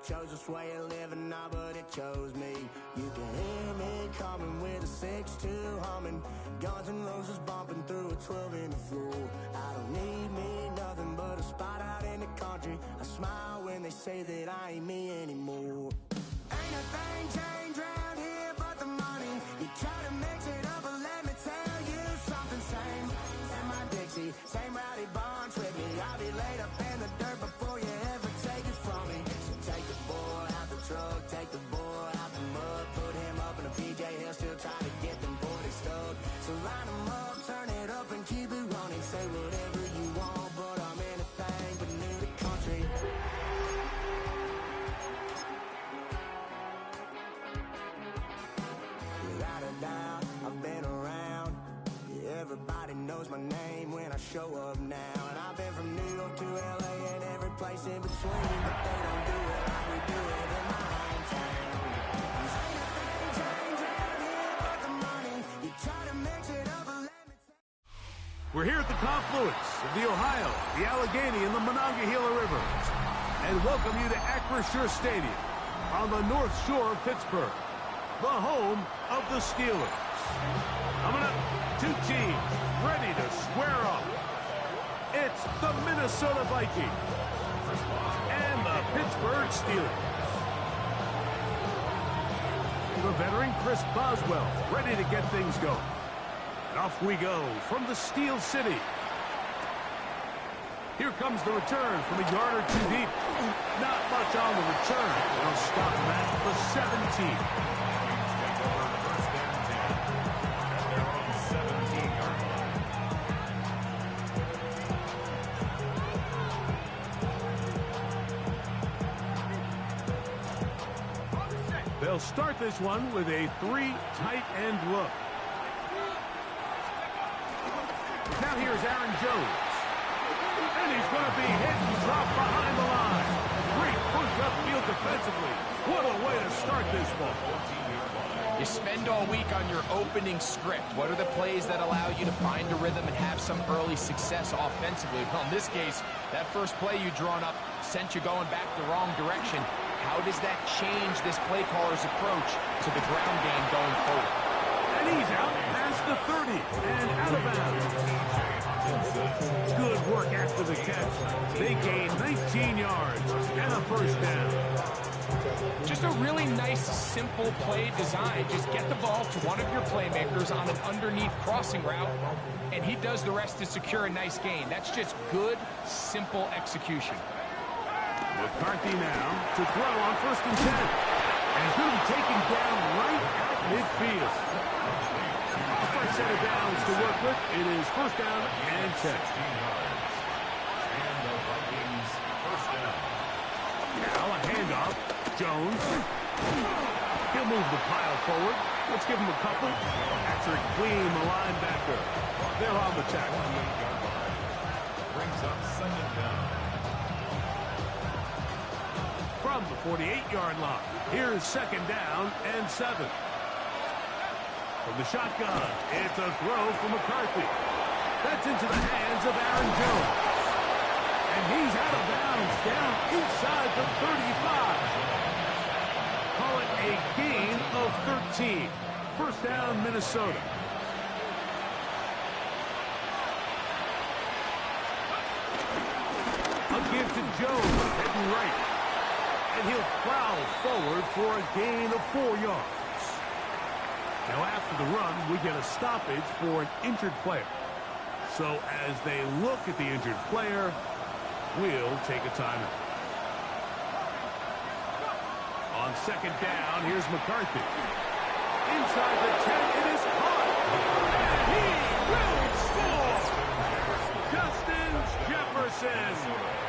chose this way of living, nah, but it chose me. You can hear me coming with a 6-2 humming, Guns N' Roses bumping through a 12 in the floor. I don't need me nothing but a spot out in the country. I smile when they say that I ain't me anymore. Ain't a thing changed round here but the money. You try to mix it up, but let me tell you something. Same in my Dixie, same rowdy bunch with me. I'll be laid up in the dirt before you ever take it from me. So take the boy out the truck, take the boy out the mud, put him up in a PJ, he'll still try to get them 40 stuck. So line him up, turn it up and keep it running. Say whatever you want, but I'm anything but new to country. Without a doubt, I've been around. Yeah, everybody knows my name when I show up now. And I've been from New York to LA and every place in between, but they don't do it like we do it in my hometown. Ain't a thing changed around here but the money. You try to mix it up, but let me We're here at the confluence of the Ohio, the Allegheny, and the Monongahela Rivers, and welcome you to Acrisure Stadium on the North Shore of Pittsburgh, the home of the Steelers. Coming up, two teams ready to square off. It's the Minnesota Vikings and the Pittsburgh Steelers. The veteran Chris Boswell ready to get things going. And off we go from the Steel City. Here comes the return from a yard or two deep. Not much on the return. They'll stop at the 17. They'll start this one with a 3 tight end look. Now here's Aaron Jones. And he's going to be hit and dropped behind the line. Great push upfield defensively. What a way to start this ball. You spend all week on your opening script. What are the plays that allow you to find a rhythm and have some early success offensively? Well, in this case, that first play you drawn up sent you going back the wrong direction. How does that change this play caller's approach to the ground game going forward? And he's out past the 30 and out of bounds. Good work after the catch. They gain 19 yards and a first down. Just a really nice, simple play design. Just get the ball to one of your playmakers on an underneath crossing route, and he does the rest to secure a nice gain. That's just good, simple execution. McCarthy now to throw on 1st and 10. And he's going to be taken down right at midfield. First set of downs to work with. It is 1st down and 10. Now a handoff. Jones. He'll move the pile forward. Let's give him a couple. Patrick Queen, the linebacker. They're on the tackle. Brings up 2nd down. From the 48-yard line, here's 2nd down and 7. From the shotgun, it's a throw from McCarthy. That's into the hands of Aaron Jones. And he's out of bounds down inside the 35. Call it a gain of 13. 1st down, Minnesota. A give to Jones, heading right. And he'll prowl forward for a gain of 4 yards. Now after the run, we get a stoppage for an injured player. So as they look at the injured player, we'll take a timeout. On 2nd down, here's McCarthy. Inside the 10, it is caught. And he will score! Justin Jefferson.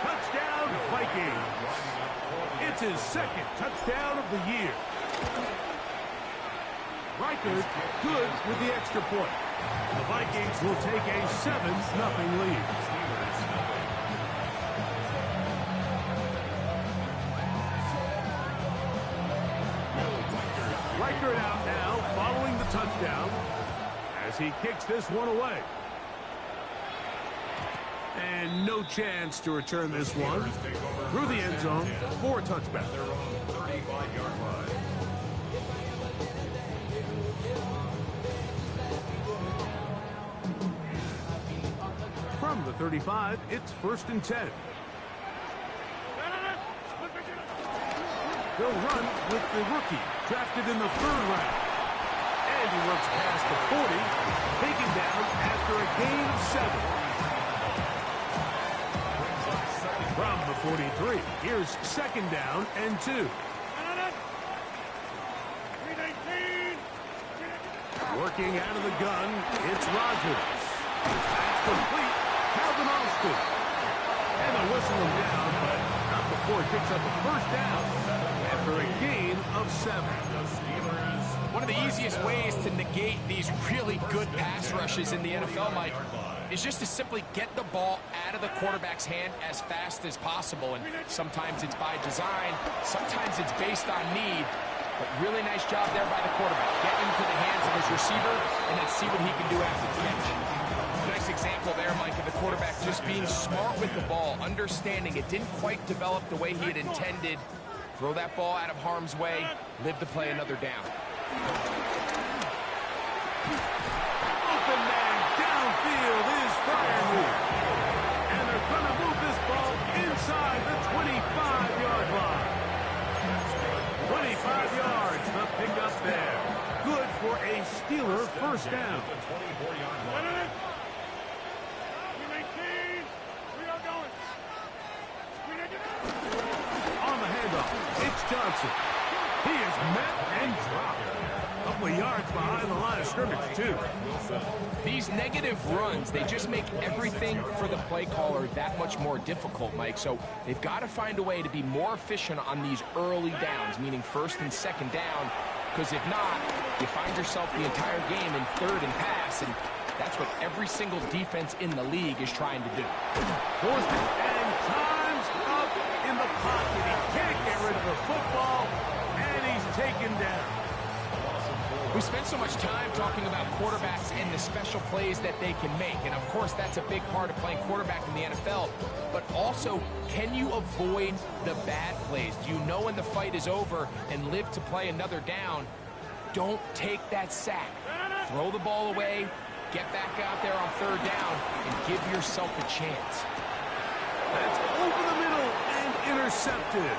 Touchdown, Vikings. It's his 2nd touchdown of the year. Reichard good with the extra point. The Vikings will take a 7-0 lead. Reichard out now following the touchdown as he kicks this one away. And no chance to return this one through the end zone for a touchback. Their own 35-yard line. From the 35, it's 1st and 10. They'll run with the rookie, drafted in the 3rd round. And he runs past the 40, taken down after a gain of 7. From the 43, here's 2nd down and 2. Working out of the gun, it's Rodgers. That's complete. Calvin Austin. And they'll whistle him down, but not before he picks up a 1st down after a gain of 7. One of the easiest ways to negate these really good pass rushes in the NFL, Mike, is just to simply get the ball out of the quarterback's hand as fast as possible. And sometimes it's by design, sometimes it's based on need. But really nice job there by the quarterback. Get into the hands of his receiver and then see what he can do after the catch. Nice example there, Mike, of the quarterback just being smart with the ball, understanding it didn't quite develop the way he had intended. Throw that ball out of harm's way, live to play another down. Open man downfield is Freiermuth. And they're going to move this ball inside the 25-yard line. 25 yards, the pickup there. Good for a Steeler 1st down. On the handoff, it's Johnson. He is met and dropped. A couple of yards behind the line of scrimmage, too. These negative runs, they just make everything for the play caller that much more difficult, Mike. So they've got to find a way to be more efficient on these early downs, meaning 1st and 2nd down, because if not, you find yourself the entire game in 3rd and pass, and that's what every single defense in the league is trying to do. 4th and time's up in the pocket. He can't get rid of the football, and he's taken down. We spent so much time talking about quarterbacks and the special plays that they can make. And, of course, that's a big part of playing quarterback in the NFL. But also, can you avoid the bad plays? Do you know when the fight is over and live to play another down? Don't take that sack. Throw the ball away, get back out there on 3rd down, and give yourself a chance. That's over the middle and intercepted.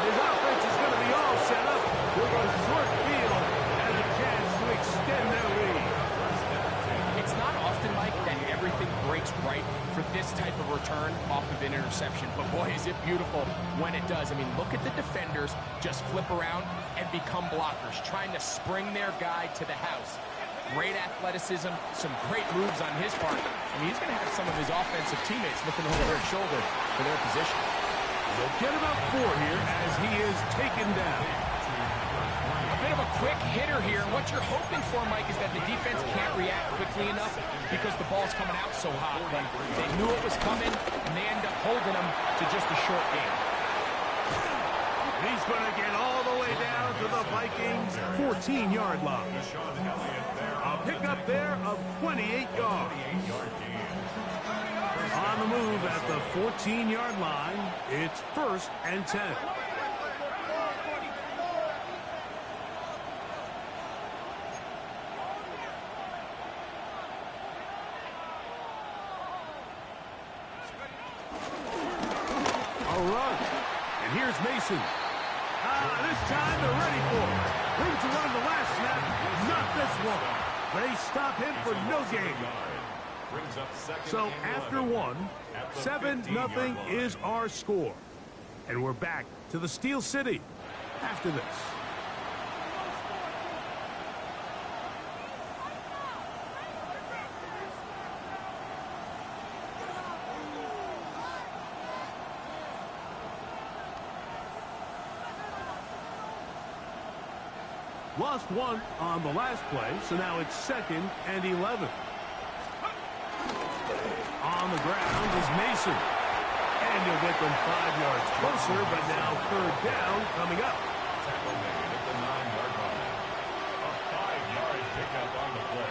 His offense is going to be all set up with a short field and a chance to extend their lead. It's not often, Mike, that everything breaks right for this type of return off of an interception. But, boy, is it beautiful when it does. I mean, look at the defenders just flip around and become blockers, trying to spring their guy to the house. Great athleticism, some great moves on his part. I mean, he's going to have some of his offensive teammates looking over their shoulder for their position. They'll get about 4 here as he is taken down. A bit of a quick hitter here. What you're hoping for, Mike, is that the defense can't react quickly enough because the ball's coming out so hot. But they knew it was coming, and they end up holding them to just a short game. He's going to get all the way down to the Vikings' 14-yard line. A pickup there of 28 yards. On the move at the 14-yard line, it's 1st and 10. A run. And here's Mason. This time they're ready for it. Room to run the last snap. Not this one. They stop him for no gain. So after 1, 7-0 is our score. And we're back to the Steel City after this. Lost 1 on the last play, so now it's 2nd and 11. On the ground is Mason. And he'll get them 5 yards closer, but now 3rd down coming up. Tackle made at the 9-yard line. A 5-yard pickup on the play.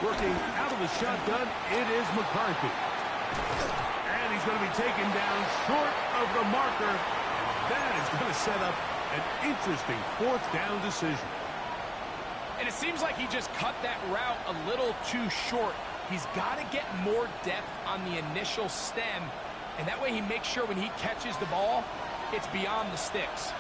Working out of the shotgun, it is McCarthy. And he's going to be taken down short of the marker. That is going to set up an interesting fourth down decision. And it seems like he just cut that route a little too short. He's got to get more depth on the initial stem, and that way he makes sure when he catches the ball, it's beyond the sticks.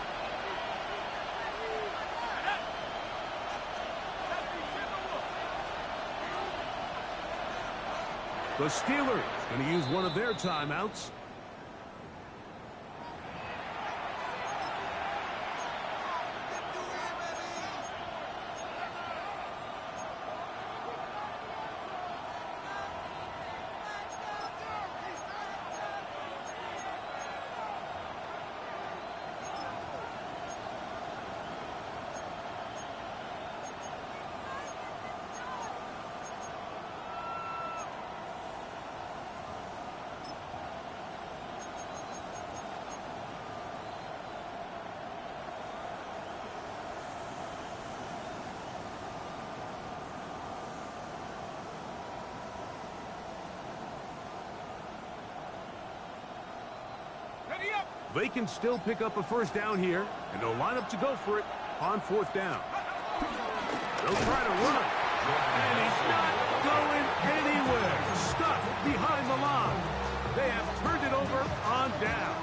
The Steelers going to use one of their timeouts. They can still pick up a first down here, and they'll line up to go for it on fourth down. They'll try to run, and he's not going anywhere. Stuck behind the line. They have turned it over on down.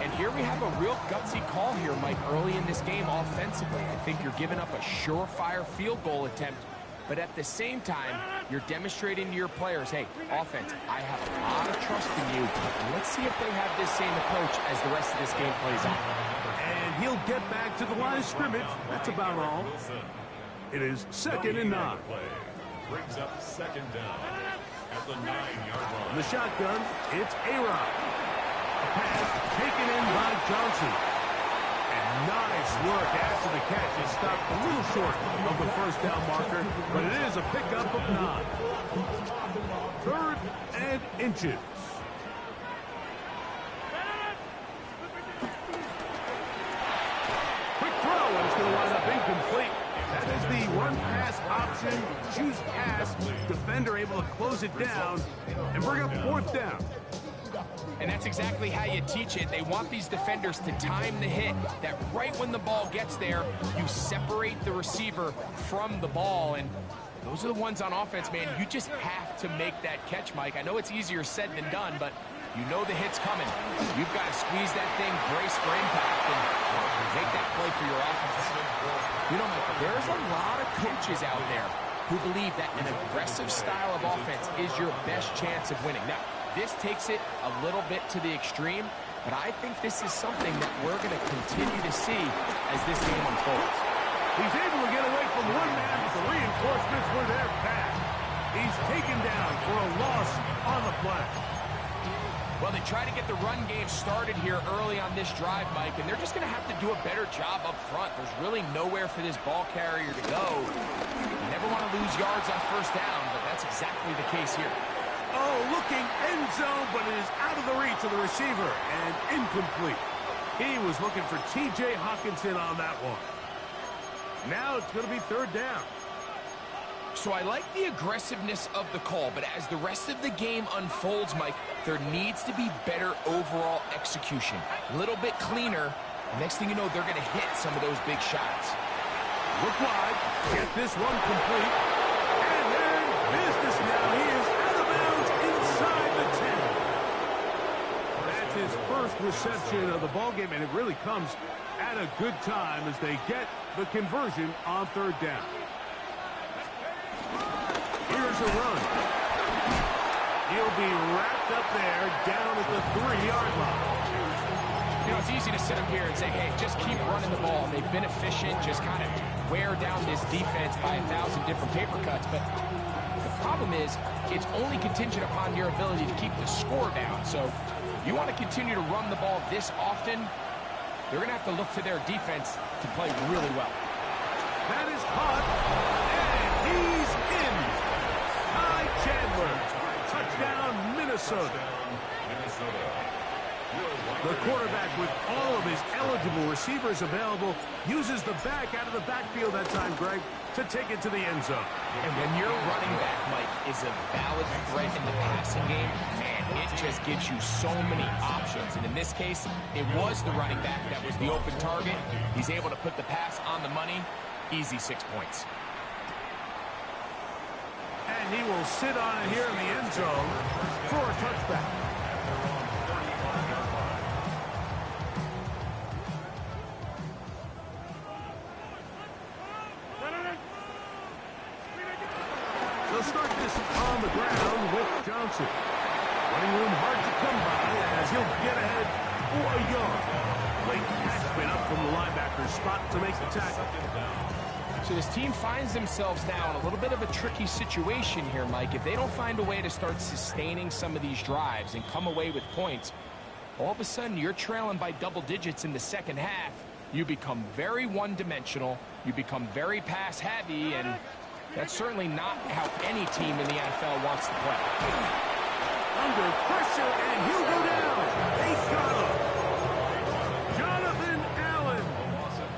And here we have a real gutsy call here, Mike, early in this game offensively. I think you're giving up a surefire field goal attempt, but at the same time, you're demonstrating to your players, hey, offense, I have a lot of trust in you. Let's see if they have this same approach as the rest of this game plays out. And he'll get back to the line of scrimmage. That's about all. It is 2nd and 9. Brings up 2nd down at the 9-yard line. On the shotgun, it's A-Rod. A pass taken in by Johnson. And nice work after the catch. Is stopped a little short of the first down marker, but it is a pickup of 9. 3rd and inches. Quick throw, and it's going to wind up incomplete. That is the run-pass option. Choose pass. Defender able to close it down and bring up 4th down. And that's exactly how you teach it. They want these defenders to time the hit, that right when the ball gets there, you separate the receiver from the ball. And those are the ones on offense, man. You just have to make that catch, Mike. I know it's easier said than done, but you know the hit's coming. You've got to squeeze that thing, brace for impact, and make that play for your offense. You know, Mike, there's a lot of coaches out there who believe that an aggressive style of offense is your best chance of winning. Now, this takes it a little bit to the extreme, but I think this is something that we're going to continue to see as this game unfolds. He's able to get away from one man, but the reinforcements were there fast. He's taken down for a loss on the play. Well, they try to get the run game started here early on this drive, Mike, and they're just going to have to do a better job up front. There's really nowhere for this ball carrier to go. You never want to lose yards on first down, but that's exactly the case here. Oh, looking end zone, but it is out of the reach of the receiver and incomplete. He was looking for T.J. Hockenson on that one. Now it's going to be 3rd down. So I like the aggressiveness of the call, but as the rest of the game unfolds, Mike, there needs to be better overall execution. A little bit cleaner. Next thing you know, they're going to hit some of those big shots. Look wide. Get this one complete. And then business now. He is out of bounds inside the 10. That's his first reception of the ballgame, and it really comes at a good time as they get the conversion on 3rd down. Here's a run. He'll be wrapped up there down at the 3-yard line. You know, it's easy to sit up here and say, hey, just keep running the ball. They've been efficient, just kind of wear down this defense by 1,000 different paper cuts. But the problem is, it's only contingent upon your ability to keep the score down. So if you want to continue to run the ball this often, they're going to have to look to their defense to play really well. That is caught, and he's in. Ty Chandler, touchdown, Minnesota. The quarterback, with all of his eligible receivers available, uses the back out of the backfield that time, Greg, to take it to the end zone. And when your running back, Mike, is a valid threat in the passing game, man, it just gives you so many options. And in this case, it was the running back that was the open target. He's able to put the pass on the money. Easy 6 points. And he will sit on it here in the end zone for a touchback. They'll start this on the ground with Johnson. Running room hard to come by as he'll get ahead for a yard. Late catchment up from the linebacker's spot to make the tackle. So this team finds themselves now in a little bit of a tricky situation here, Mike. If they don't find a way to start sustaining some of these drives and come away with points, all of a sudden you're trailing by double digits in the second half. You become very one-dimensional. You become very pass-heavy, and that's certainly not how any team in the NFL wants to play. Under pressure, and he'll go down. They got him. Jonathan Allen.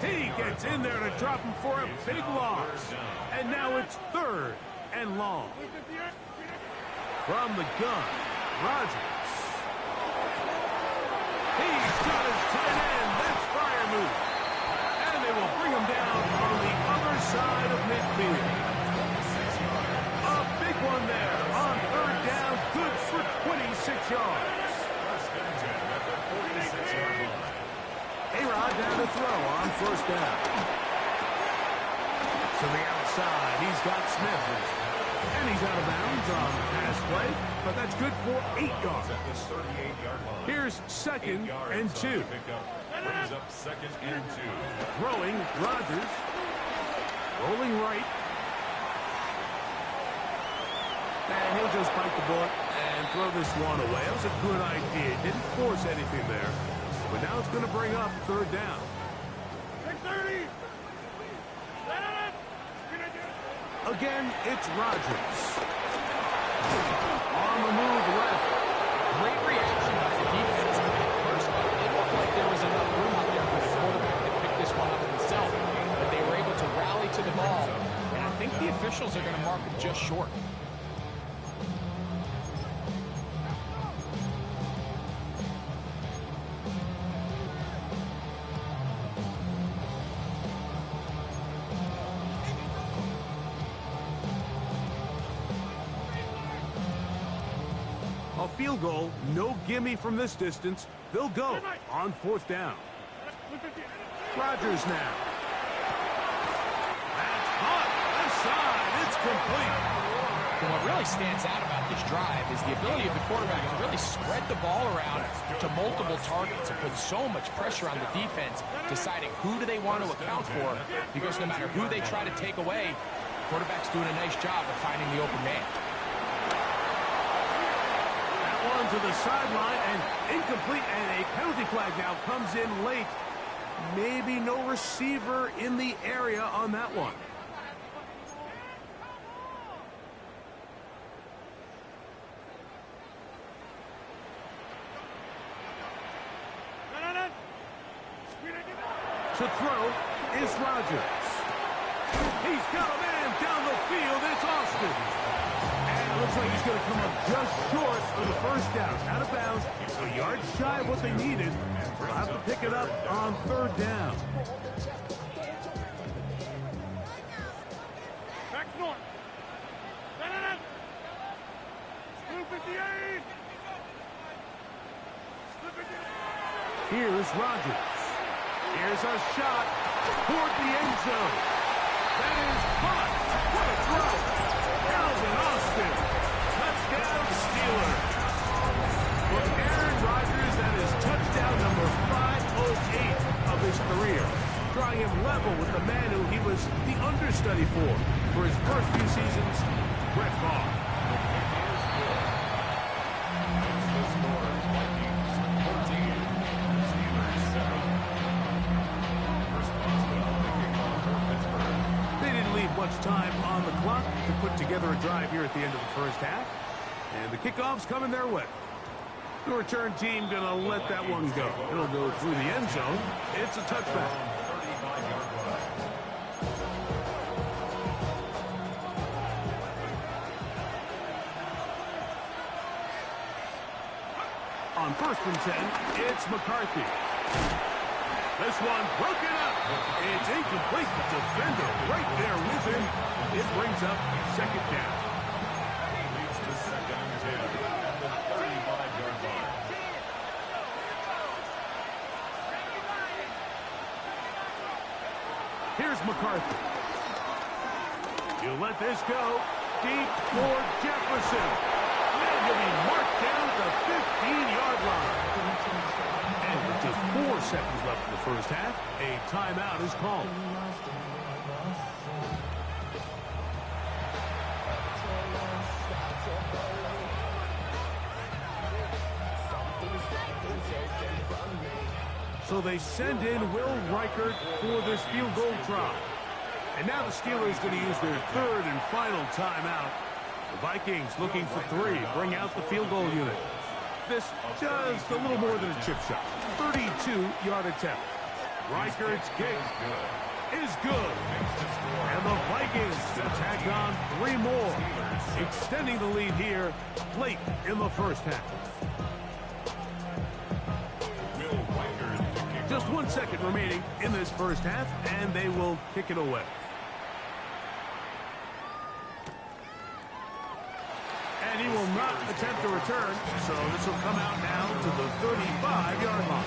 He gets in there to drop him for a big loss. And now it's 3rd and long. From the gun, Rodgers. He's got his tight end. That's Freiermuth. And they will bring him down on the other side of midfield. A big one there on 3rd down. Good for 26 yards. A-Rod down to throw on 1st down. To the outside, he's got Smith. And he's out of bounds on the pass play, but that's good for 8 yards. Here's 2nd and 2. Brings up 2nd and 2. Throwing, Rodgers. Rolling right. And he'll just bite the bullet and throw this one away. That was a good idea. Didn't force anything there. But now it's going to bring up 3rd down. Again, it's Rodgers. On the move left. Great reaction by the defense. First, it looked like there was enough room out there for the quarterback to pick this one up himself. But they were able to rally to the ball. And I think the officials are going to mark him just short. A field goal, no gimme from this distance. They'll go on 4th down. Rodgers now. That's hot. Left side. It's complete. And what really stands out about this drive is the ability of the quarterback to really spread the ball around to multiple targets and put so much pressure on the defense, deciding who do they want to account for, because no matter who they try to take away, the quarterback's doing a nice job of finding the open man. To the sideline and incomplete, and a penalty flag now comes in late. Maybe no receiver in the area on that one. To throw is Rodgers. He's got a man down the field. It's Austin. Looks like he's going to come up just short of the 1st down. Out of bounds, a yard shy of what they needed. They'll have to pick it up on 3rd down. Back north. Here's Rodgers. Here's a shot toward the end zone. That is caught. What a throw. Calvin Austin. Touchdown Steelers. For Aaron Rodgers, that is touchdown number 508 of his career. Drawing him level with the man who he was the understudy for his first few seasons, Brett Favre. Much time on the clock to put together a drive here at the end of the 1st half. And the kickoff's coming their way. The return team going to let that one go. It'll go through the end zone. It's a touchback. 35-yard line. On 1st and 10, it's McCarthy. This one broken up. It's incomplete. The defender right there with him. It brings up 2nd down. Leads to 2nd and 10 at the 35-yard line. Here's McCarthy. You let this go. Deep for Jefferson. And he'll be marked down at the 15-yard line. And with just 4 seconds left in the first half, a timeout is called. So they send in Will Reichert for this field goal try. And now the Steelers going to use their 3rd and final timeout. The Vikings looking for 3, bring out the field goal unit. This just a little more than a chip shot. 32-yard attempt. Reichert's kick is good. And the Vikings going to tack on 3 more, extending the lead here late in the first half. Just 1 second remaining in this first half, and they will kick it away. And he will not attempt to return, so this will come out now to the 35-yard line.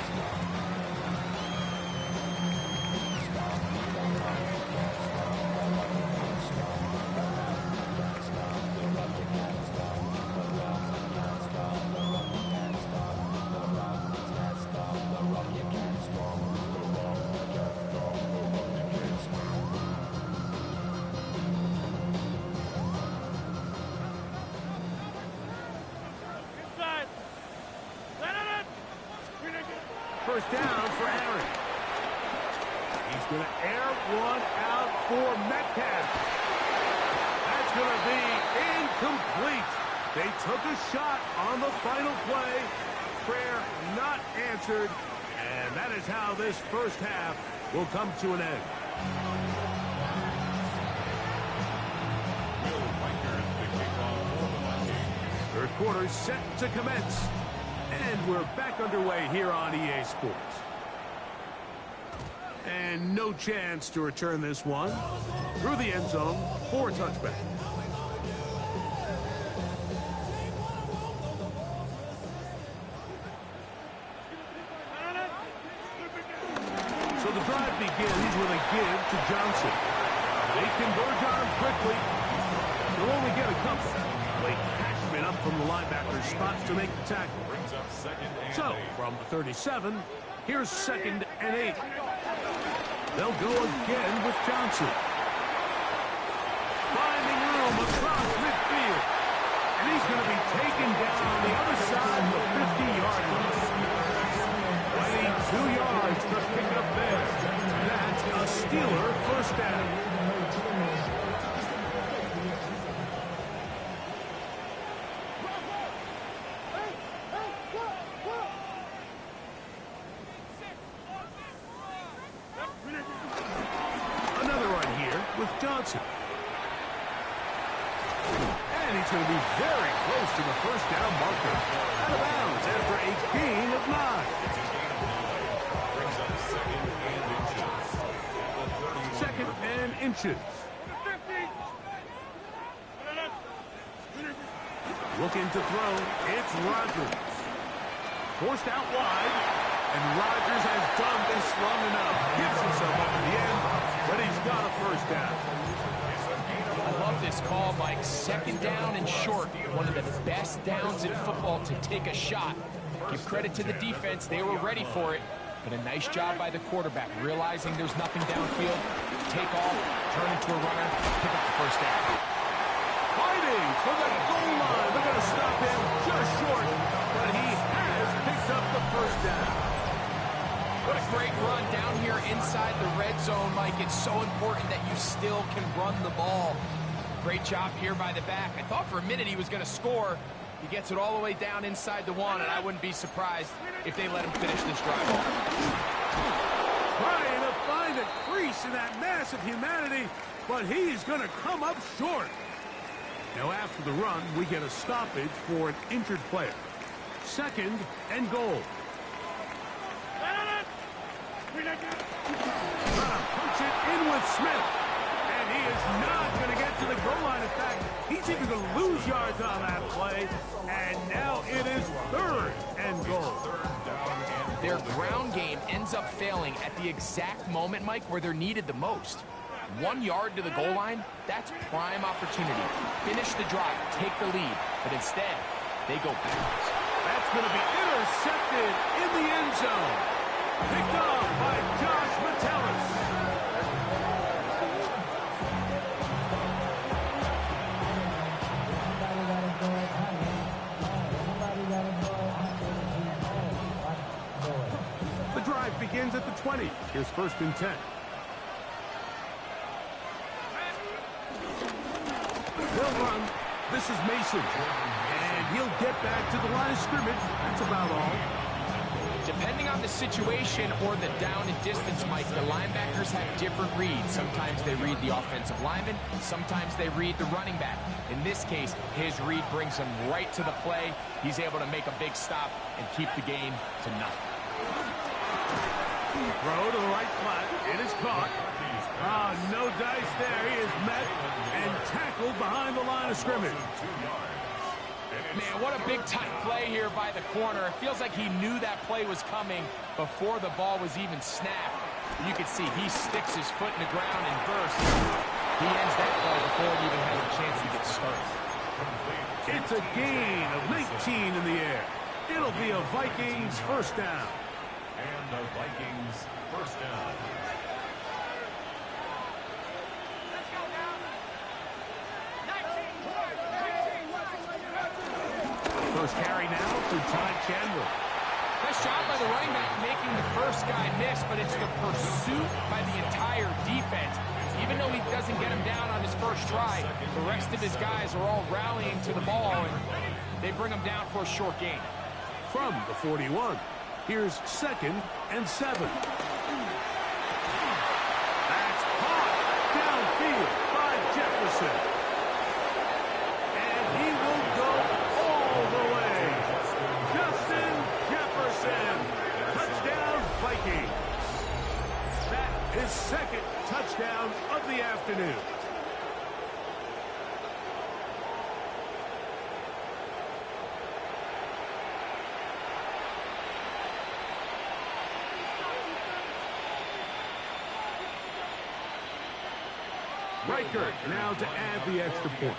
First down for Aaron. He's going to air one out for Metcalf. That's going to be incomplete. They took a shot on the final play. Prayer not answered. And that is how this first half will come to an end. Third quarter set to commence. And we're back underway here on EA Sports. And no chance to return this one. Through the end zone for a touchback. So the drive begins with a give to Johnson. They converge on him quickly. They'll only get a couple. Blake Cashman up from the linebacker's spot to make the tackle. So, from the 37, here's 2nd and 8. They'll go again with Johnson. Finding room across midfield. And he's going to be taken down on the other side of the 50-yard line. Waiting 2 yards for pickup there. That's a Steeler first down. Johnson. And he's going to be very close to the first down marker. Out of bounds after a gain of 9. Second and inches. Looking to throw. It's Rodgers. Forced out wide. And Rodgers has done this long enough. Gives himself up to the end. But he's got a first down. I love this call, Mike. 2nd down and short. One of the best downs in football to take a shot. Give credit to the defense. They were ready for it. But a nice job by the quarterback, realizing there's nothing downfield. Take off, turn into a runner, pick up the first down. Fighting for the goal line. They're going to stop him just short. But he has picked up the first down. What a great run down here inside the red zone, Mike. It's so important that you still can run the ball. Great job here by the back. I thought for a minute he was going to score, He gets it all the way down inside the 1, and I wouldn't be surprised if they let him finish this drive off. Trying to find a crease in that mass of humanity, but he's going to come up short. Now after the run, we get a stoppage for an injured player. 2nd and goal. Trying to punch it in with Smith. And he is not going to get to the goal line. In fact, he's even going to lose yards on that play. And now it is 3rd and goal. Their ground game ends up failing at the exact moment, Mike, where they're needed the most. 1 yard to the goal line, that's prime opportunity. Finish the drive, take the lead, but instead, they go backwards. That's going to be intercepted in the end zone. Picked off by Josh Metellus. The drive begins at the 20. Here's 1st and 10. They'll run. This is Mason. And he'll get back to the line of scrimmage. That's about all. Depending on the situation or the down and distance, Mike, the linebackers have different reads. Sometimes they read the offensive lineman. Sometimes they read the running back. In this case, his read brings him right to the play. He's able to make a big stop and keep the game to nothing. Throw to the right flat. It is caught. No dice there. He is met and tackled behind the line of scrimmage. Man, what a big-time play here by the corner. It feels like he knew that play was coming before the ball was even snapped. You can see he sticks his foot in the ground and bursts. He ends that play before it even has a chance to get started. It's a gain of 19 in the air. It'll be a Vikings 1st down. And the Vikings 1st down. First carry now for Todd Chandler. Nice job by the running back making the first guy miss, but it's the pursuit by the entire defense. Even though he doesn't get him down on his first try, the rest of his guys are all rallying to the ball, and they bring him down for a short gain. From the 41, here's 2nd and 7. That's caught downfield by Jefferson. And he will go all the way. Justin Jefferson. Touchdown, Vikings. That is 2nd touchdown of the afternoon. Reichert now to add the extra point.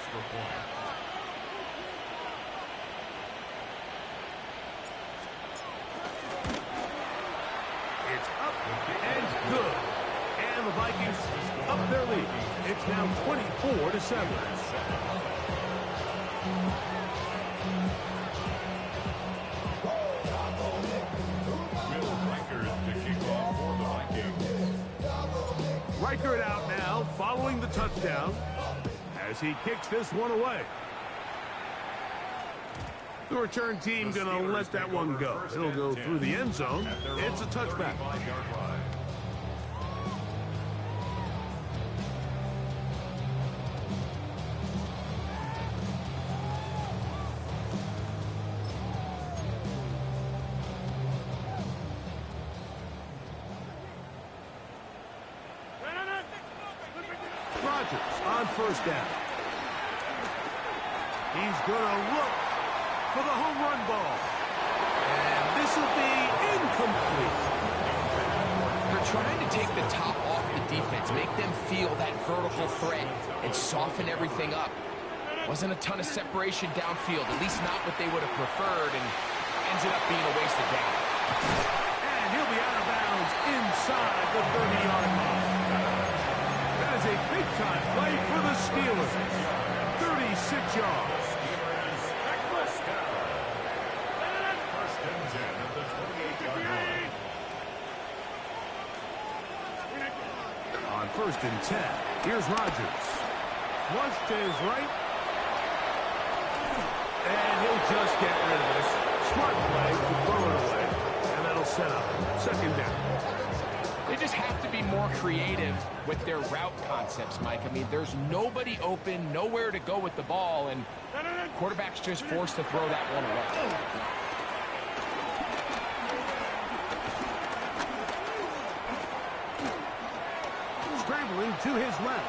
It's up and good. And the Vikings up their lead. It's now 24-7. Reichert out now, following the touchdown, as he kicks this one away. The return team going to let that one go. It'll go through the end zone. It's a touchback. Rodgers on 1st down. He's going to look for the home run ball. And this will be incomplete. They're trying to take the top off the defense, make them feel that vertical threat, and soften everything up. Wasn't a ton of separation downfield, at least not what they would have preferred, and ends up being a waste of down. And he'll be out of bounds inside the 30-yard line. That is a big-time play for the Steelers. 36 yards. On 1st and 10, here's Rodgers. Flush to his right. And he'll just get rid of this. Smart play to throw it away. And that'll set up second down. They just have to be more creative with their route concepts, Mike. I mean, there's nobody open, nowhere to go with the ball, and quarterback's just forced to throw that one away. Scrambling to his left.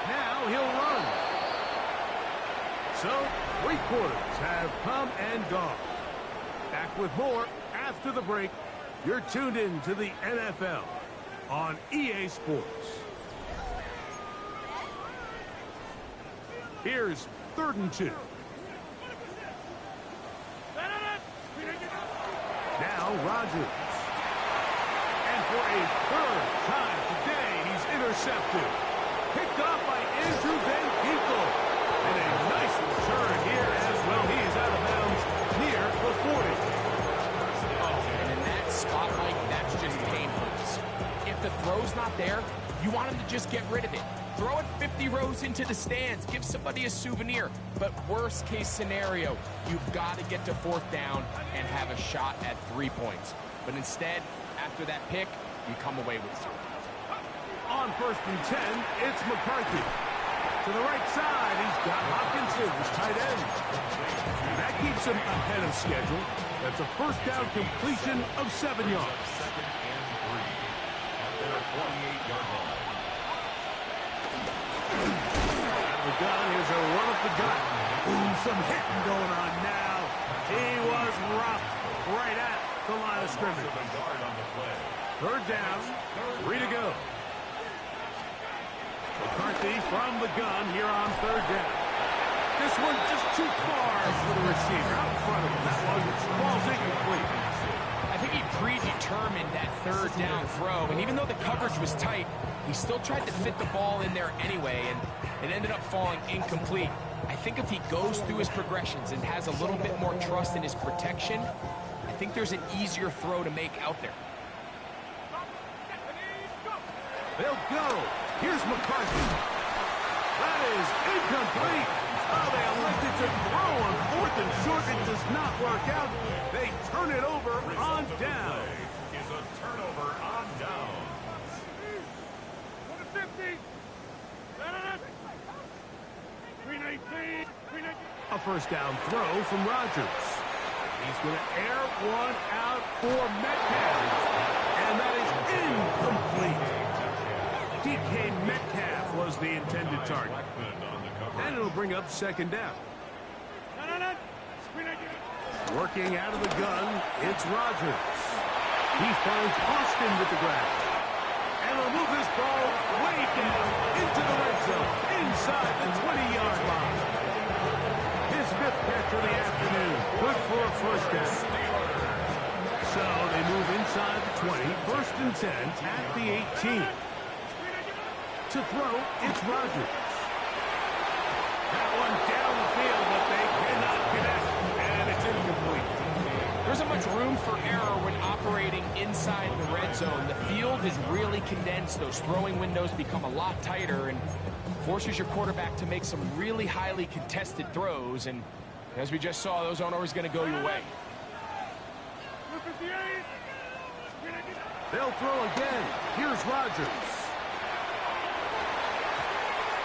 Now he'll run. So, 3 quarters have come and gone. Back with more after the break. You're tuned in to the NFL on EA Sports. Here's 3rd and 2. Now Rodgers. And for a 3rd time today, he's intercepted. Picked off by Andrew Van Ginkel. And a nice return here as well. He is out of bounds near the 40. And in that spot, Mike, that's just painful. If the throw's not there, you want him to just get rid of it. Throw it 50 rows into the stands. Give somebody a souvenir. But worst case scenario, you've got to get to 4th down and have a shot at 3 points. But instead, after that pick, you come away with 0. On 1st and 10, it's McCarthy. To the right side, he's got Hopkinson, his tight end. And that keeps him ahead of schedule. That's a 1st down completion of 7 yards. 2nd and 3 at their 48-yard line. Out of the gun, here's a run up the gut. Ooh, some hitting going on now. He was rocked right at the line of scrimmage. 3rd down, 3 to go. McCarthy from the gun here on 3rd down. This one just too far for the receiver. Out in front of him. That one falls incomplete. I think he predetermined that 3rd down throw, and even though the coverage was tight, he still tried to fit the ball in there anyway, and it ended up falling incomplete. I think if he goes through his progressions and has a little bit more trust in his protection, I think there's an easier throw to make out there. They'll go. Here's McCarthy. That is incomplete. Oh, they elected to throw on 4th and short. It does not work out. They turn it over on down. Is a turnover on down. A 1st down throw from Rodgers. He's going to air one out for Metcalf. And that is incomplete. DK Metcalf was the intended target. And it'll bring up 2nd down. Working out of the gun, it's Rodgers. He finds Austin with the grab. And will move this ball way down into the red zone, inside the 20-yard line. His 5th catch of the afternoon. Good for a 1st down. So they move inside the 20, 1st and 10 at the 18. To throw, it's Rodgers. That one down the field, but they cannot connect, and it's incomplete. There isn't much room for error when operating inside the red zone. The field is really condensed. Those throwing windows become a lot tighter and forces your quarterback to make some really highly contested throws. And as we just saw, those aren't always going to go your way. They'll throw again. Here's Rodgers.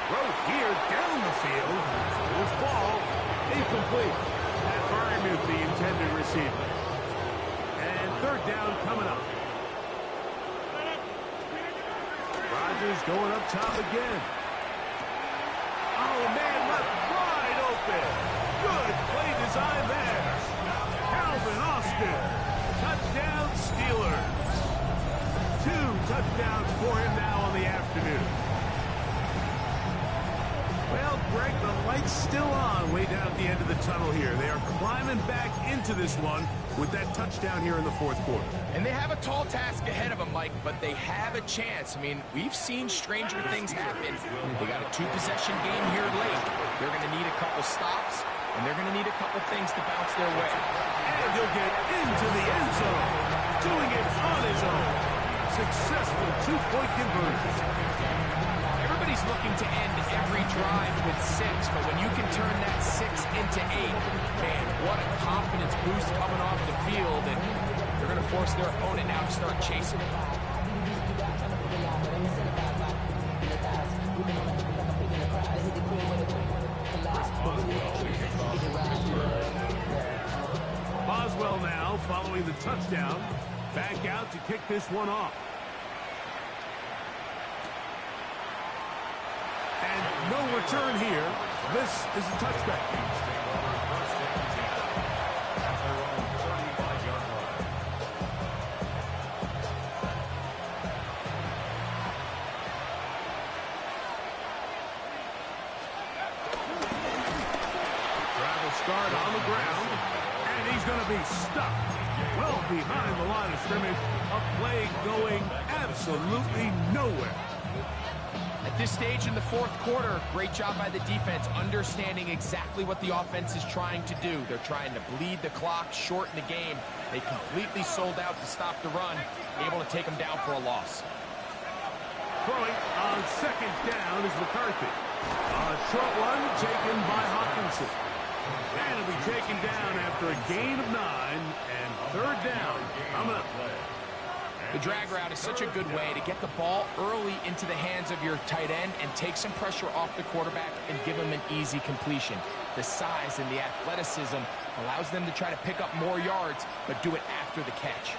Throw here down the field. Will fall. Incomplete. Pat Freiermuth, the intended receiver. And 3rd down coming up. Rodgers going up top again. Oh, man, left wide open. Good play design there. Calvin Austin. Touchdown Steelers. 2 touchdowns for him now on the afternoon. Well, Greg, the light's still on way down at the end of the tunnel here. They are climbing back into this one with that touchdown here in the 4th quarter. And they have a tall task ahead of them, Mike, but they have a chance. I mean, we've seen stranger things happen. They got a 2-possession game here late. They're going to need a couple stops, and they're going to need a couple things to bounce their way. And he'll get into the end zone, doing it on his own. Successful 2-point conversion. Everybody's looking to end every drive with 6, but when you can turn that 6 into 8, man, what a confidence boost coming off the field, and they're going to force their opponent now to start chasing. Boswell now, following the touchdown, back out to kick this one off. And no return here. This is a touchback. Start on the ground, and he's going to be stuck well behind the line of scrimmage. A play going absolutely nowhere. At this stage in the fourth quarter, great job by the defense, understanding exactly what the offense is trying to do. They're trying to bleed the clock, shorten the game. They completely sold out to stop the run, able to take them down for a loss. Throwing on second down is McCarthy. A short one taken by Hawkinson. And it'll be taken down after a gain of 9 and third down. Coming up. The drag route is such a good way to get the ball early into the hands of your tight end and take some pressure off the quarterback and give him an easy completion. The size and the athleticism allows them to try to pick up more yards, but do it after the catch.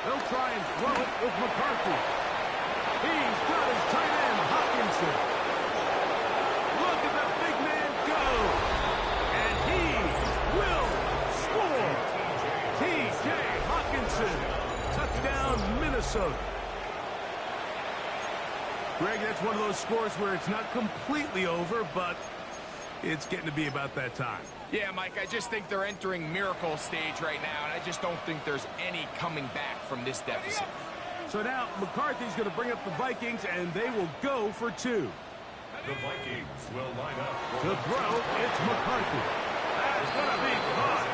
They'll try and throw it with McCarthy. He's got his tight end, Hawkinson. Look at the big man go. And he will score. T.J. Hawkinson. Touchdown, Minnesota. Greg, that's one of those scores where it's not completely over, but it's getting to be about that time. Yeah, Mike, I just think they're entering miracle stage right now, and I just don't think there's any coming back from this deficit. So now McCarthy's going to bring up the Vikings, and they will go for 2. The Vikings will line up. To throw, it's McCarthy. That's going to be caught.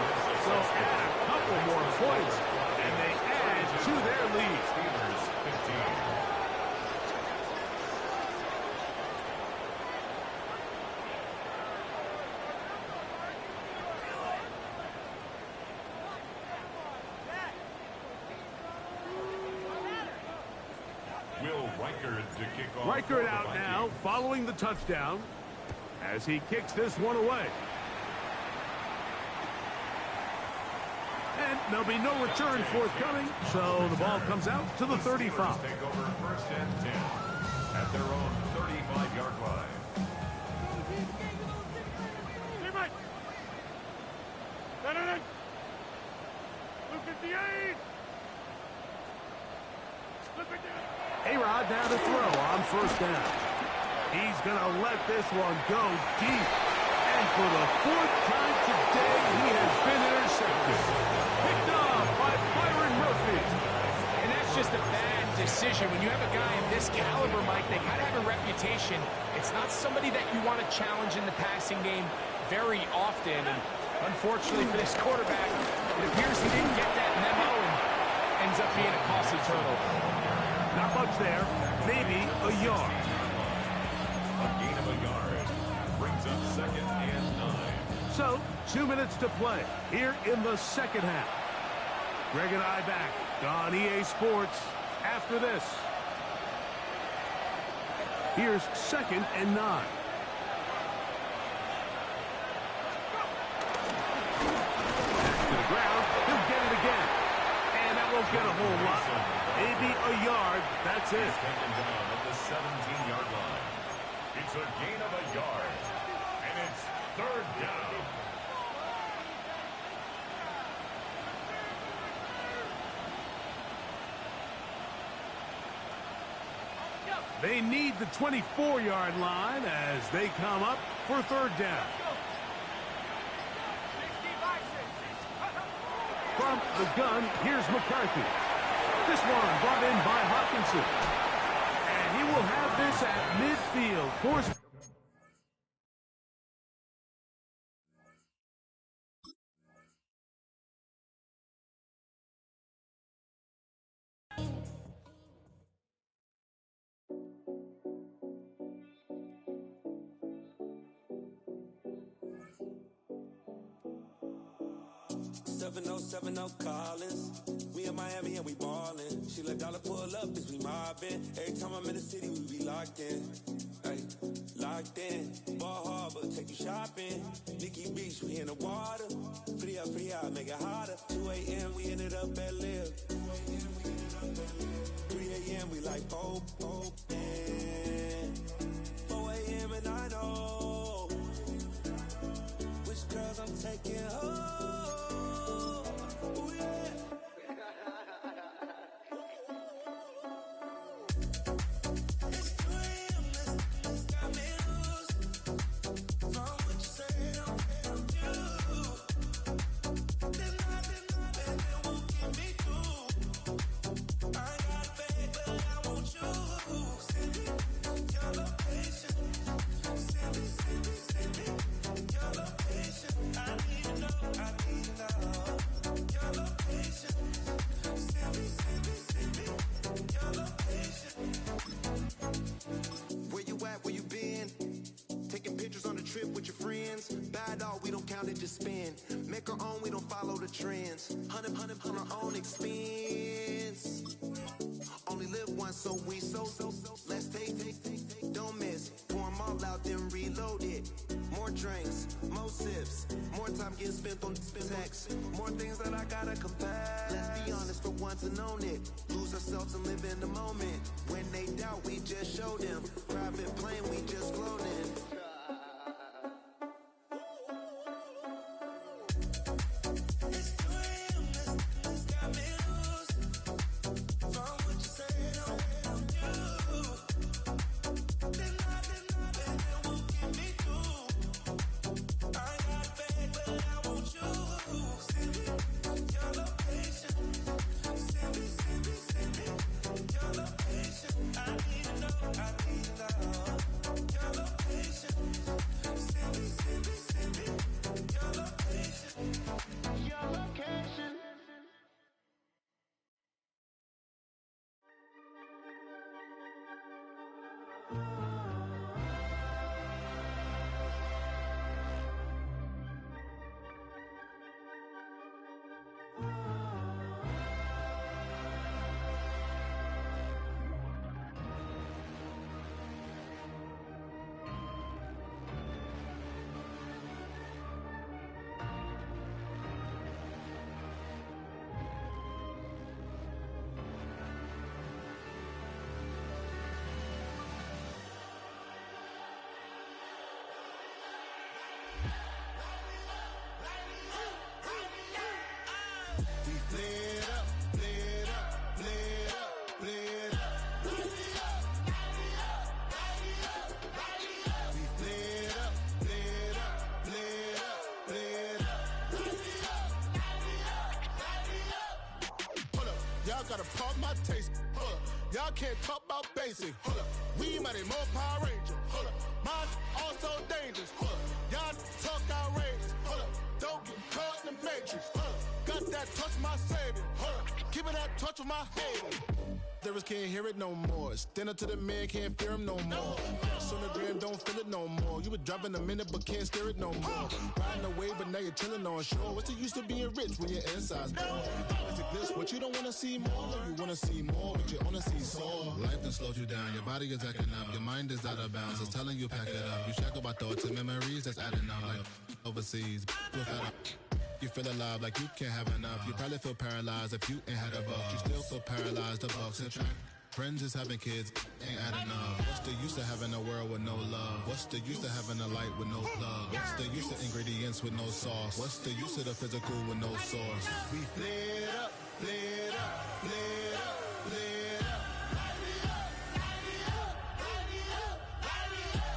So add a couple more points, and they add to their lead. Steelers 15. Will Reichard to kick off. Reichard out now, following the touchdown, as he kicks this one away. And there'll be no return forthcoming, so the ball comes out to the 35. Take over first and 10 at their own 35-yard line. A-Rod now to throw on first down. He's going to let this one go deep. And for the 4th time today, he has been intercepted. Picked off by Byron Murphy. And that's just a bad decision. When you have a guy of this caliber, Mike, they kind of have a reputation. It's not somebody that you want to challenge in the passing game very often. And unfortunately for this quarterback, it appears he didn't get that memo and ends up being a costly turnover. Not much there. Maybe a yard. A gain of a yard brings up second and 9. So, 2 minutes to play here in the second half. Greg and I back on EA Sports after this. Here's second and 9. Back to the ground. He'll get it again. And that won't get a whole lot. Maybe a yard. That's it. Taken down at the 17-yard line. It's a gain of a yard. And it's third down. They need the 24-yard line as they come up for third down. From the gun, here's McCarthy. This one brought in by Hawkinson. And he will have this at midfield. Force. 7070 Collins. We in Miami and we ballin'. She let dollar pull up, bitch, we mobbin'. Every time I'm in the city, we be locked in. Ay, locked in. Ball Harbor, take you shopping. Nikki Beach, we in the water. Free up, make it hotter. 2 a.m., we ended up at Live. 3 a.m., we like Pope. 4 a.m. and I know which girls I'm taking home. Just spin, make our own, we don't follow the trends. 100 on our own expense. Only live once, so we so let's take, don't miss. Pour 'em all out, then reload it. More drinks, more sips, more time getting spent on text. More things that I gotta confess. Let's be honest for once and own it. Lose ourselves and live in the moment. When they doubt, we just show them. Private plane, we just float in. Gotta pump my taste. Hold up. Y'all can't talk about basic. Hold up. We might need more Power Ranger. Hold up. Mine also dangerous. Hold up. Y'all talk outrageous. Hold up. Don't get caught in the matrix. Hold up. Got that touch my savior. Hold up. Keeping that touch with my haters. Lyrics can't hear it no more. Stand up to the man, can't fear him no more. Sonogram don't feel it no more. You were driving a minute but can't steer it no more. Riding away but now you're chilling on shore. What's the use of being rich when your inside's poor? This, what you don't wanna see more, you wanna see more, but you wanna see sore. Life done slowed you down, your body is acting up, your mind is out of bounds, it's telling you pack it up. You shackle by thoughts and memories that's adding up like overseas. You feel alive like you can't have enough. You probably feel paralyzed if you ain't had a buck. You still feel paralyzed, the bucks and track. Friends is having kids, ain't adding up. What's the use of having a world with no love? What's the use of having a light with no plug? What's the use of ingredients with no sauce? What's the use of the physical with no source? We flared up, flared up, flared up, flared up.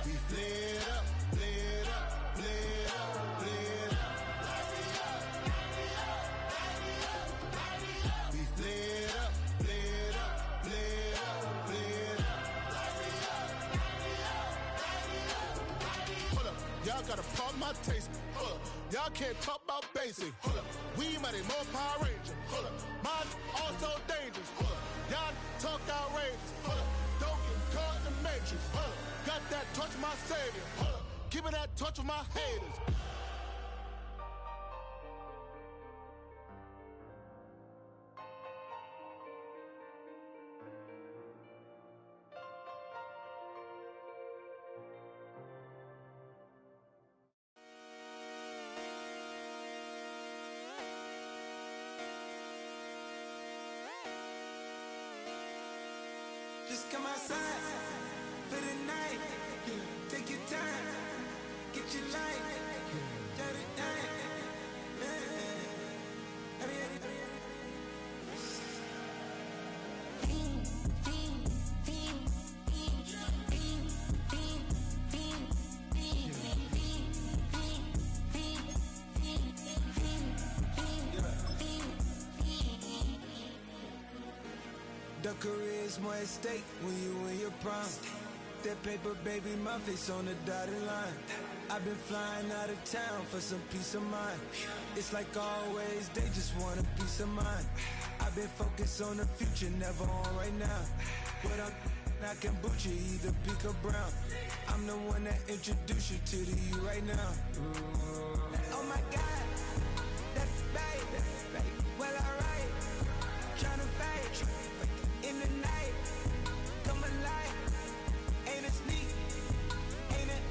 We flared up, flared up, flared up, flared up. We flared up, flared up, flared up, flared up. Hold up, y'all gotta pump my taste. Hold up, y'all can't talk about basic. Hold up, we might need more Power Ranger. Hold up, mine also dangerous. Hold up, y'all talk outrageous. Hold up, don't get caught in the matrix. Hold up, got that touch my savior. Hold up, keeping that touch with my haters. Just come outside for the night. Take your time, get your life. Shut it down. The career's more at stake when you in your prime. That paper, baby, my face on the dotted line. I've been flying out of town for some peace of mind. It's like always, they just want a peace of mind. I've been focused on the future, never on right now. But I can boot you either pink or brown. I'm the one that introduced you to the you right now. Oh my God, that's babe. Well, alright, tryna fight in the night. Come alive, ain't it sneak? Ain't it?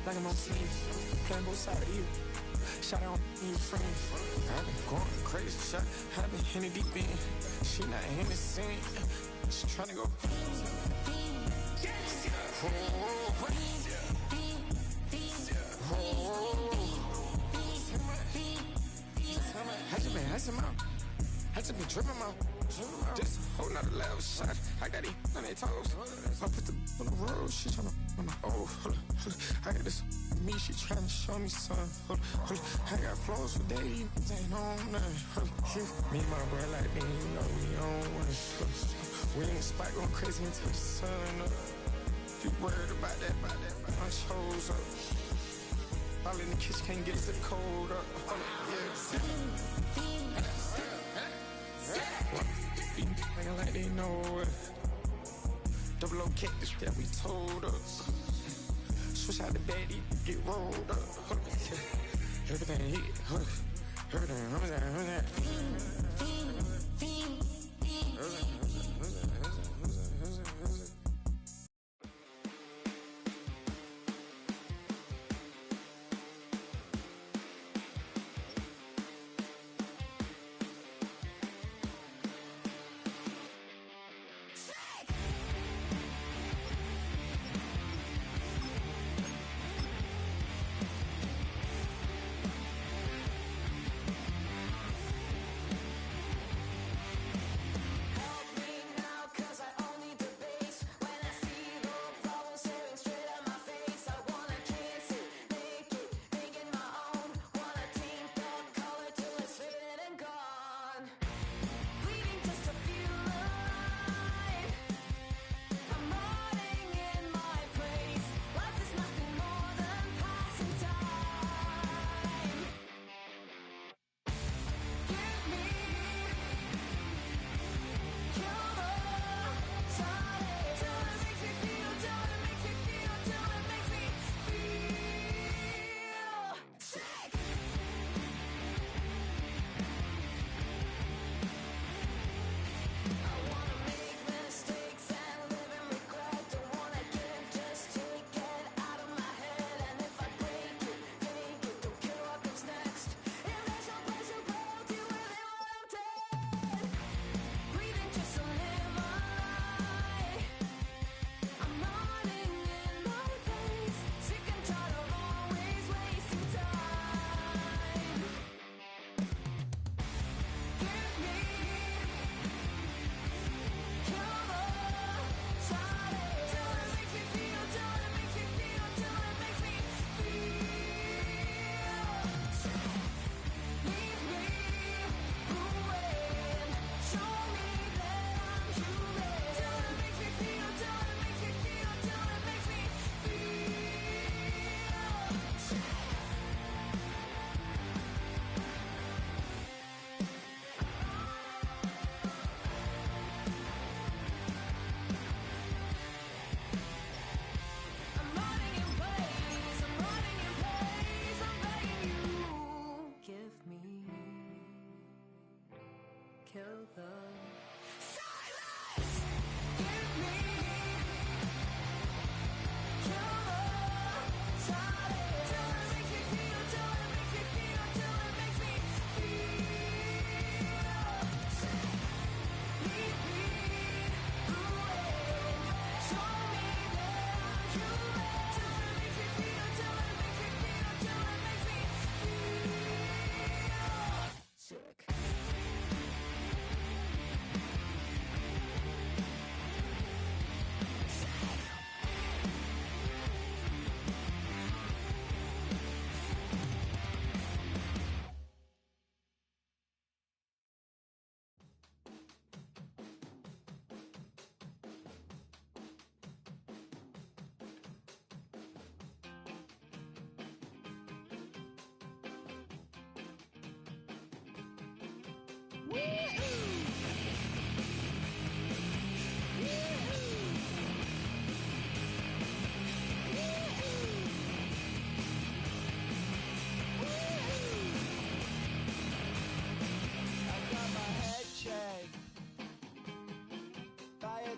Like I'm on team, playing both sides of you. Shout out your friends. I've been going crazy, shot. I've been in the deep end. She not in the scene. She tryna go. I just been tripping out. Just a whole nother level shot. I got it on their toes. I put the on the road. She tryna. Oh, hold up. I got this me. She tryna show me something. Hold up. I got flows for days. Ain't on nothing. Me and my bro like me. You know we on one. We in the spot going crazy until the sun up. You worried about that? I chose up. All in the kitchen can't get us the cold up. Acting like they know it. Double O cactus that we told us. Switch out the baddie, get rolled up. Everything hit, everything.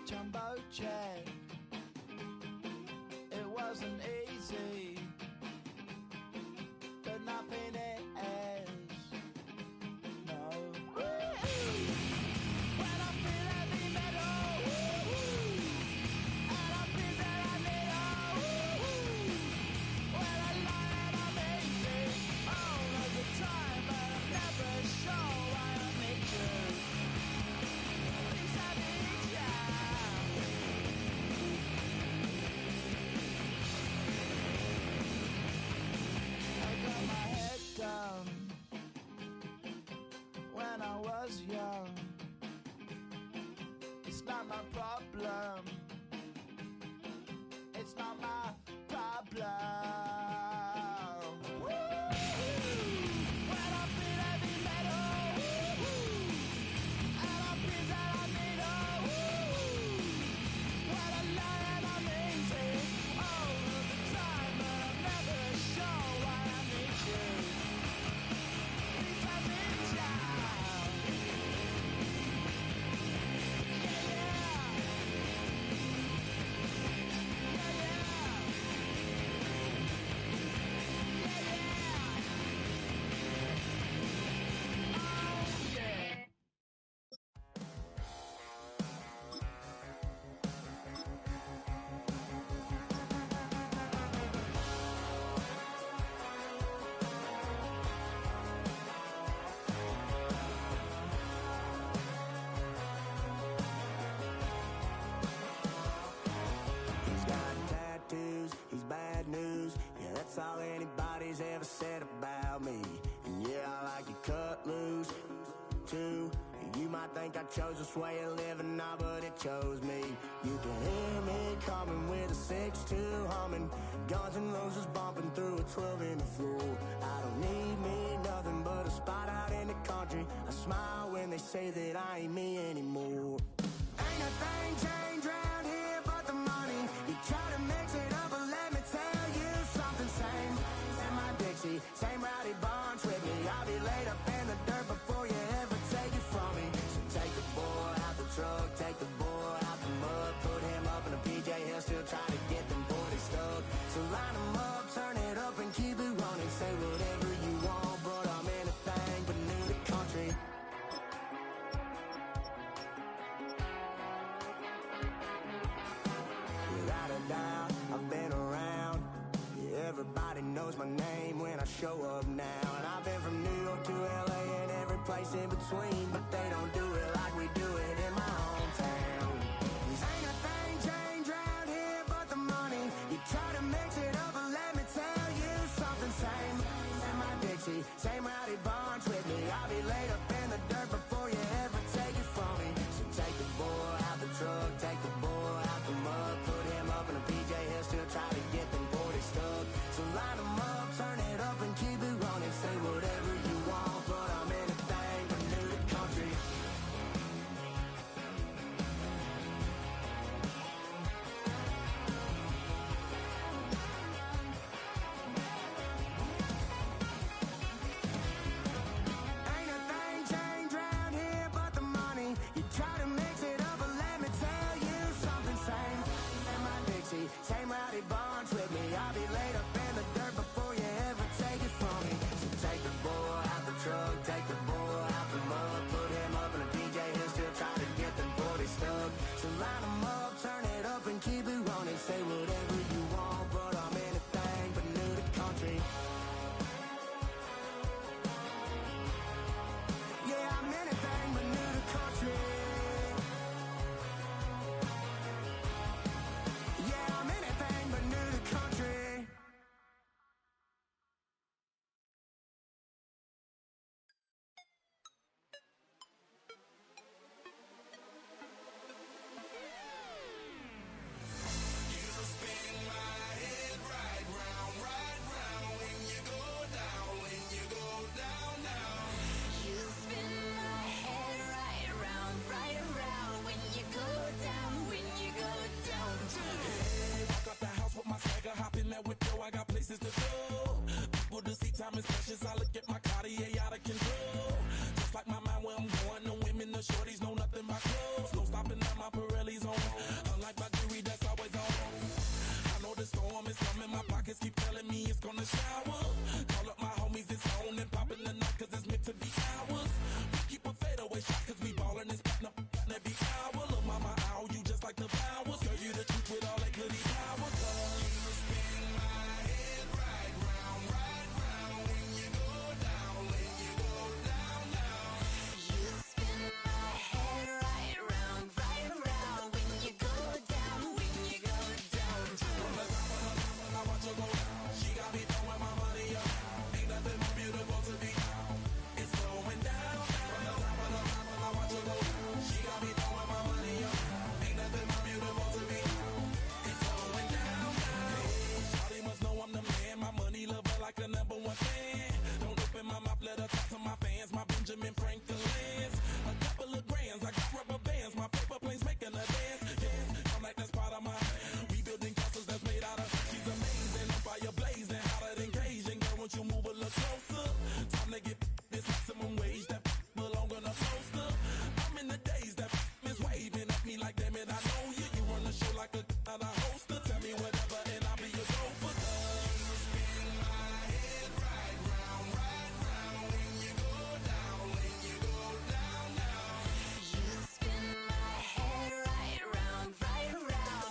jumbo jet. It wasn't easy, but nothing is. No. When I feel heavy metal, and I feel that I need when I lie and I'm easy all of the time, but I'm never sure why I need you. Please I need ya. I got my head down when I was young. It's not my problem. It's not my problem. When I feel heavy metal, and I feel that I need when I lie and I'm easy all of the time, but I'm never sure why I need you. Please I need ya. He's got tattoos, he's bad news. Yeah, that's all anybody's ever said about me. And yeah, I like you cut loose, too. You might think I chose this way of living now, but it chose me. You can hear me coming with a 6-2 humming, Guns N' Roses bumping through a 12 in the floor. I don't need me nothing but a spot out in the country. I smile when they say that I ain't me anymore. Ain't a thing changed round here but the money. You try to mix it up, but let me tell you something. Same in my Dixie, same rowdy bunch with me. I'll be laid up in the dirt before you ever take it from me. So take the boy out the truck, take the boy out the mud, put him up in a PJ, he'll still try to get them 40 stuck. So line him up, turn it up and keep it running. Say whatever you want, but I'm anything but new to country. Without a doubt, I've been around. Yeah, everybody knows my name when I show up now. And I've been from New York to LA and every place in between, but they don't do it like we do it in my hometown. Ain't a thing changed round here but the money. You try to mix it up, but let me tell you something. Same in my Dixie, same rowdy bunch with me. I'll be laid up in the dirt before you ever take it from me. So take the boy out the truck, take the boy out the mud, put him up in a PJ, he'll still try to get them 40 stuck. So line him up, turn it up and keep it running. Say whatever you want, but I'm anything but new to country. Ain't a thing changed round here but the money. You try to mix it up, but let me tell you something. Same in my Dixie, same rowdy bunch with me. I'll be laid up in the dirt before you ever take it from me. So take the boy out the truck, take the boy out the mud, put him up in a PJ, he'll still try to get them 40 stuck. So line him up, turn it up and keep it running. Say whatever you want, but I'm anything but new to country. Yeah, I'm anything but new to country. Yeah, I'm anything but new to country. You spin my head right around when you go down, when you go down. Got the house with my swagger, hop in that window, I got places to go. People to see, time is precious, I look at my Cartier out of control. Just just like my mind where I'm going. The women, the shorties know nothing but clothes. No stopping at my Pirelli's on. Unlike my jewelry that's always on. I know the storm is coming. My pockets keep telling me it's gonna shower. Call up my homies, it's on and popping the night cause it's meant to be ours. We keep a fadeaway shot cause we ballin' this platinum every hour. Look, mama, ow, you just like the flowers. Girl, you the truth with all that goody power. You spin my head right round when you go down, when you go down, down. You spin my head right round when you go down, when you go down. From the top of I watch her go down. She got me throwing my money up. Ain't nothing more beautiful to be. It's going down. From the top of I watch her go down. She got me throwing my money up. Ain't nothing more beautiful to be. It's going down. Shawty must know I'm the man. My money lover like a number one fan. Don't open my mouth, let her talk to my fans. My Benjamin Franklin's. A couple of grands, I got rubber bands. My paper planes making a dance. Dance, I'm like that's part of my. We building castles that's made out of. She's amazing, on fire blazing, hotter than Cajun. Girl, won't you move a little closer? Time to get this maximum wage that belong on a poster. I'm in the days that is waving at me like, damn it, I know you. You run the show like a hoster. Tell me whatever and I'll be your gopher. You spin my head right round when you go down, when you go down, down. You spin my head right round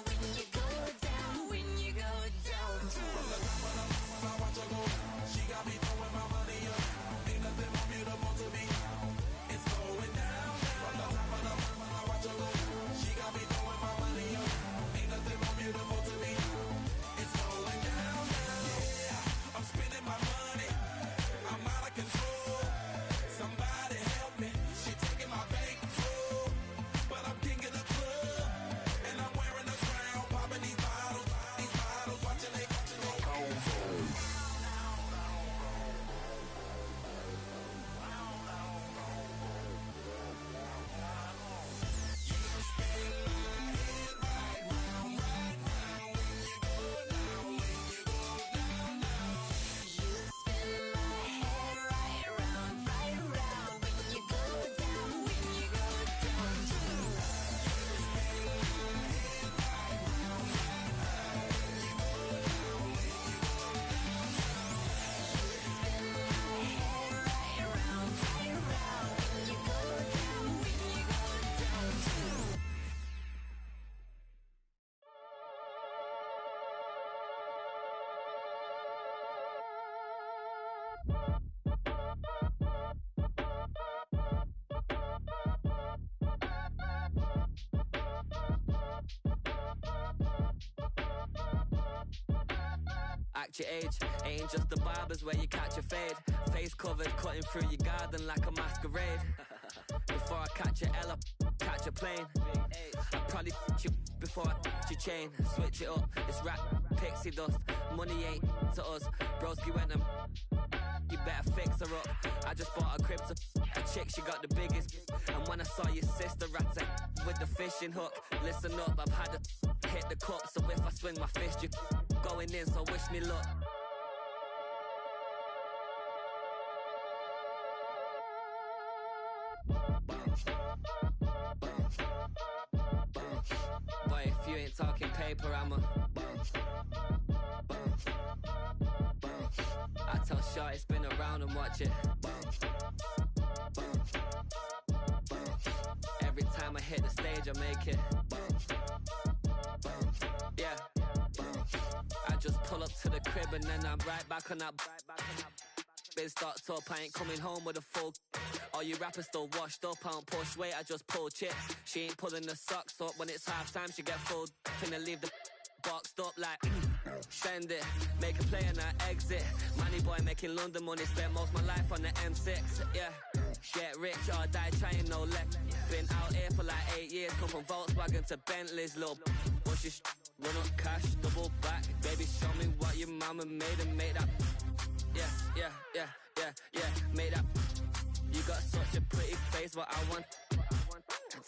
when you go down, when you go down. From the top of I watch her go down. She got me throwing my money up. Ain't nothing more beautiful to me. It's going down. From the top of I watch her go down. She got me throwing my money up. Ain't nothing more beautiful to me. It's going down. Yeah, I'm spending my money. I'm out of control. Somebody help me. She taking my bankroll, but I'm king of the club, and I'm wearing a crown, popping these bottles, watching they go. Act your age, ain't just the barbers where you catch a fade. Face covered, cutting through your garden like a masquerade. Before I catch a L, I catch a plane. I probably f*** you before I f*** your chain. Switch it up, it's rap, pixie dust. Money ain't to us. Broski went and you better fix her up. I just bought a crib to a chick, she got the biggest. And when I saw your sister at with the fishing hook, listen up, I've had to hit the cup. So if I swing my fist, you going in, so wish me luck. Boy, if you ain't talking paper, I'm a I tell Shorty spin around and watch it. Every time I hit the stage, I make it. Yeah. I just pull up to the crib and then I'm right back on that. Been stocked up, I ain't coming home with a full. All you rappers still washed up, I don't push weight, I just pull chips. She ain't pulling the socks up, when it's half time she get full. Finna leave the boxed up like send it, make a play and I exit. Money boy making London money, spent most of my life on the M6. Yeah, get rich or die trying, no leg. Been out here for like 8 years, come from Volkswagen to Bentley's, little bushy run up cash, double back. Baby, show me what your mama made and make that. Yeah, make that. You got such a pretty face, but I want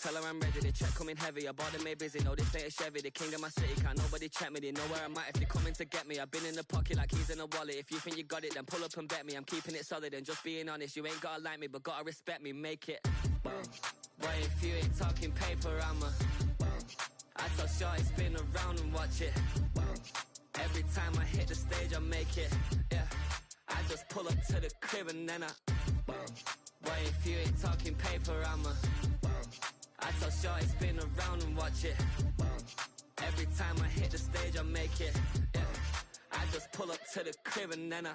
Tell her I'm ready, the check coming heavy. I bought them made busy, no, this ain't a Chevy. The king of my city, can't nobody check me. They know where I'm at if they coming to get me. I've been in the pocket like keys in a wallet. If you think you got it, then pull up and bet me. I'm keeping it solid and just being honest. You ain't gotta like me, but gotta respect me, make it. Boy, if you ain't talking paper, I tell shorty spin around and watch it. Every time I hit the stage, I make it. Yeah, I just pull up to the crib and then boy, if you ain't talking paper, I tell shorty spin around and watch it. Every time I hit the stage, I make it. Yeah, I just pull up to the crib and then yeah.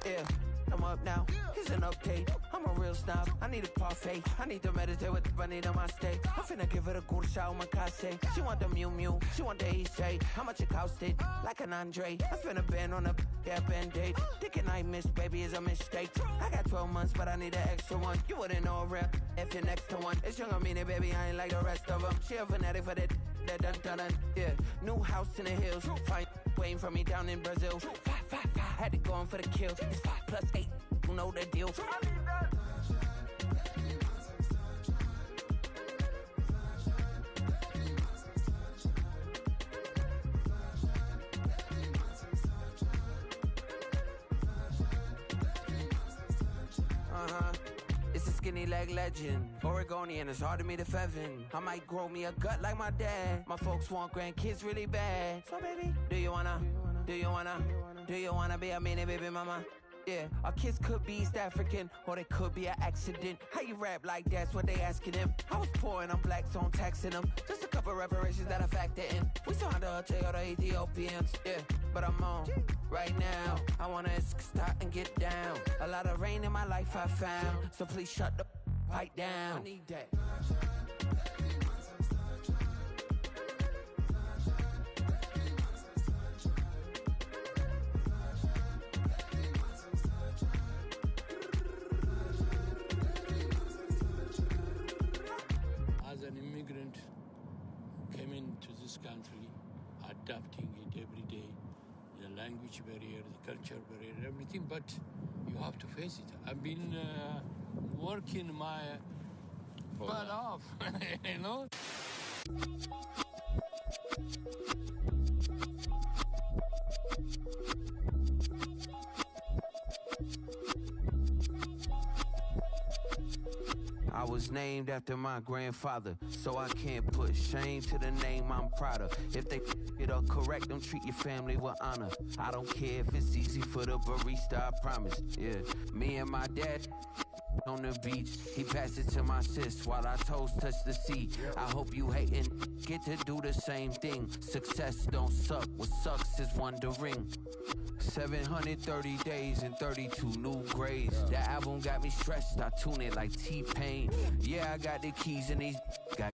Yeah, I'm up now. Here's an update. I'm a real snob. I need a parfait. I need to meditate with the bunny on my stay. I'm finna give her a good shot on my casse. She want the Mew Mew. She want the Eastside. How much it costed? Like an Andre. I spent a band on a band-aid. Thinking I miss, baby, is a mistake. I got 12 months, but I need an extra one. You wouldn't know a rep if you're next to one. It's young, I mean it, baby, I ain't like the rest of them. She a fanatic for that dun. Yeah, new house in the hills. Fine, waiting for me down in Brazil. Five. Had to go on for the kill. It's 5 + 8. You know the deal. It's a skinny leg legend. Oregonian, it's hard to meet a Fevin. I might grow me a gut like my dad. My folks want grandkids really bad. So baby, do you wanna be a mini baby mama? Yeah, our kids could be East African, or they could be an accident. How you rap like that's what they asking him. I was poor and I'm black, so I'm taxing them. Just a couple reparations that I factor in. We still under a tail the Ethiopians, yeah. But I'm on right now. I wanna stop and get down. A lot of rain in my life I found, so please shut the pipe down. I need that. As an immigrant, came into this country, adapting it every day, the language barrier, the culture barrier, everything, but you have to face it. I've been working my butt off, you know? I was named after my grandfather, so I can't put shame to the name I'm proud of. If they it up correct, don't treat your family with honor. I don't care if it's easy for the barista, I promise. Yeah, me and my dad on the beach, he passed it to my sis while our toes touch the sea. I hope you hatin' get to do the same thing. Success don't suck, what sucks is wondering. 730 days and 32 new grades. That album got me stressed, I tune it like T-Pain. Yeah, I got the keys and these got